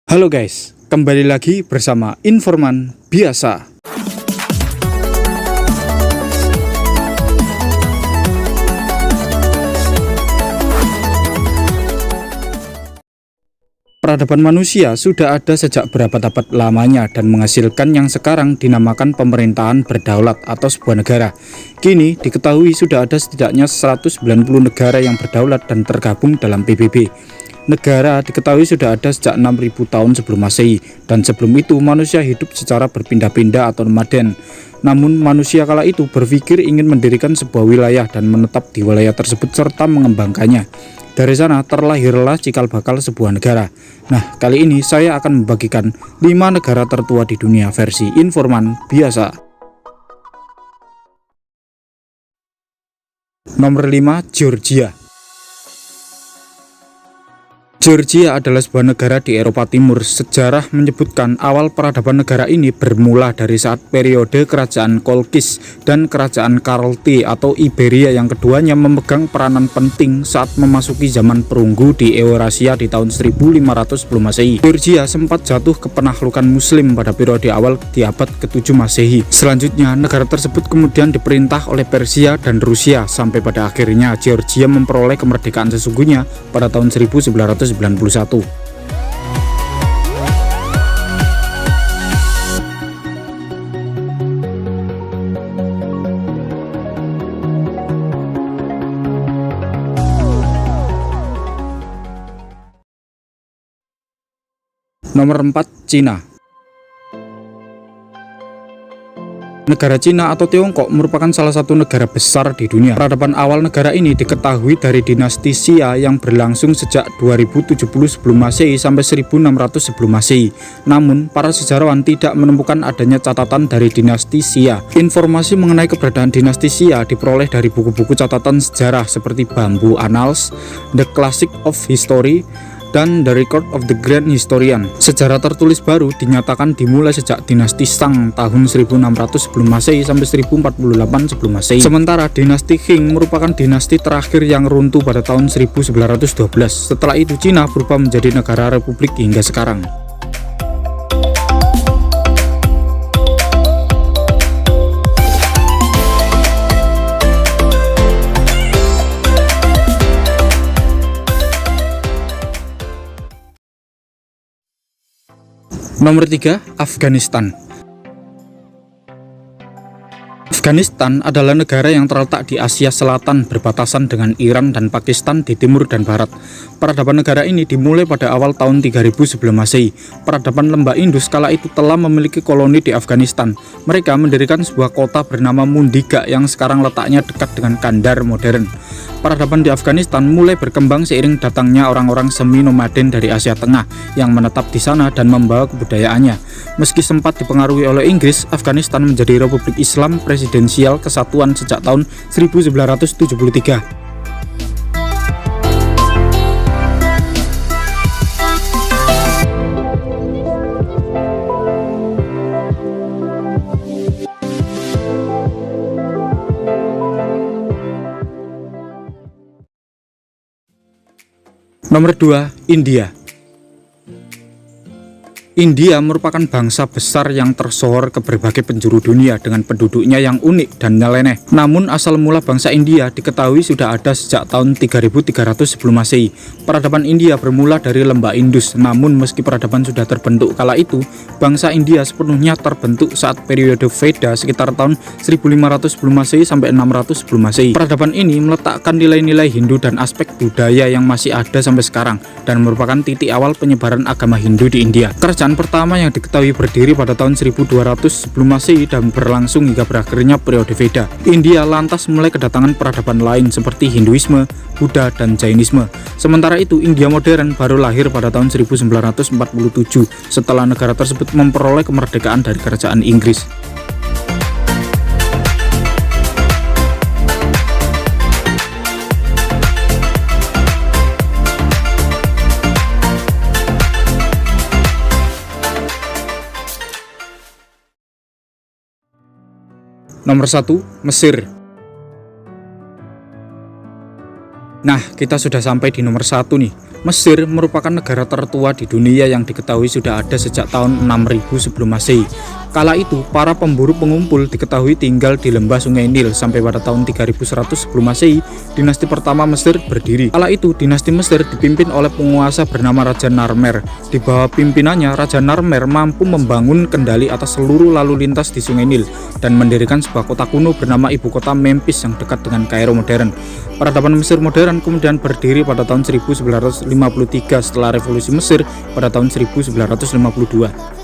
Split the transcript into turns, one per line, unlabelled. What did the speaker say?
Halo guys, kembali lagi bersama Informan Biasa. Peradaban manusia sudah ada sejak berabad-abad lamanya dan menghasilkan yang sekarang dinamakan pemerintahan berdaulat atau sebuah negara. Kini diketahui sudah ada setidaknya 190 negara yang berdaulat dan tergabung dalam PBB. Negara diketahui sudah ada sejak 6000 tahun sebelum Masehi, dan sebelum itu manusia hidup secara berpindah-pindah atau nomaden. Namun manusia kala itu berpikir ingin mendirikan sebuah wilayah dan menetap di wilayah tersebut serta mengembangkannya. Dari sana terlahirlah cikal bakal sebuah negara. Nah, kali ini saya akan membagikan 5 negara tertua di dunia versi Informan Biasa. Nomor 5, Georgia. Georgia adalah sebuah negara di Eropa Timur. Sejarah menyebutkan awal peradaban negara ini bermula dari saat periode kerajaan Kolkis dan kerajaan Kartli atau Iberia yang keduanya memegang peranan penting saat memasuki zaman perunggu di Eurasia di tahun 1500 sebelum Masehi. Georgia sempat jatuh ke penaklukan Muslim pada periode awal di abad ke-7 Masehi. Selanjutnya, negara tersebut kemudian diperintah oleh Persia dan Rusia sampai pada akhirnya Georgia memperoleh kemerdekaan sesungguhnya pada tahun 1991. Nomor 4, Cina. Negara Cina atau Tiongkok merupakan salah satu negara besar di dunia. Peradaban awal negara ini diketahui dari dinasti Xia yang berlangsung sejak 2070 sebelum Masehi sampai 1600 sebelum Masehi. Namun, para sejarawan tidak menemukan adanya catatan dari dinasti Xia. Informasi mengenai keberadaan dinasti Xia diperoleh dari buku-buku catatan sejarah seperti Bamboo Annals, The Classic of History, dan The Record of the Grand Historian. Sejarah tertulis baru dinyatakan dimulai sejak dinasti Shang tahun 1600 sebelum Masehi sampai 1048 sebelum Masehi. Sementara dinasti Qing merupakan dinasti terakhir yang runtuh pada tahun 1912. Setelah itu Cina berubah menjadi negara republik hingga sekarang. Nomor 3, Afghanistan. Afghanistan adalah negara yang terletak di Asia Selatan berbatasan dengan Iran dan Pakistan di timur dan barat. Peradaban negara ini dimulai pada awal tahun 3000 sebelum Masehi. Peradaban lembah Indus kala itu telah memiliki koloni di Afghanistan. Mereka mendirikan sebuah kota bernama Mundiga yang sekarang letaknya dekat dengan Kandahar modern. Peradaban di Afghanistan mulai berkembang seiring datangnya orang-orang semi-nomaden dari Asia Tengah yang menetap di sana dan membawa kebudayaannya. Meski sempat dipengaruhi oleh Inggris, Afghanistan menjadi Republik Islam Presidensial Kesatuan sejak tahun 1973. Nomor 2, India. India merupakan bangsa besar yang tersohor ke berbagai penjuru dunia dengan penduduknya yang unik dan nyeleneh. Namun asal mula bangsa India diketahui sudah ada sejak tahun 3300 sebelum Masehi. Peradaban India bermula dari lembah Indus. Namun meski peradaban sudah terbentuk kala itu, bangsa India sepenuhnya terbentuk saat periode Veda sekitar tahun 1500 sebelum Masehi sampai 600 sebelum Masehi. Peradaban ini meletakkan nilai-nilai Hindu dan aspek budaya yang masih ada sampai sekarang dan merupakan titik awal penyebaran agama Hindu di India. Kerajaan pertama yang diketahui berdiri pada tahun 1200 sebelum Masehi dan berlangsung hingga berakhirnya periode Veda. India lantas mulai kedatangan peradaban lain seperti Hinduisme, Buddha, dan Jainisme. Sementara itu India modern baru lahir pada tahun 1947 setelah negara tersebut memperoleh kemerdekaan dari kerajaan Inggris. Nomor 1, Mesir. Nah, kita sudah sampai di nomor 1 nih. Mesir merupakan negara tertua di dunia yang diketahui sudah ada sejak tahun 6000 sebelum Masehi. Kala itu, para pemburu pengumpul diketahui tinggal di lembah Sungai Nil sampai pada tahun 3100 sebelum Masehi, dinasti pertama Mesir berdiri. Kala itu, dinasti Mesir dipimpin oleh penguasa bernama Raja Narmer. Di bawah pimpinannya, Raja Narmer mampu membangun kendali atas seluruh lalu lintas di Sungai Nil dan mendirikan sebuah kota kuno bernama ibu kota Memphis yang dekat dengan Kairo modern. Peradaban Mesir modern kemudian berdiri pada tahun 1953 setelah revolusi Mesir pada tahun 1952.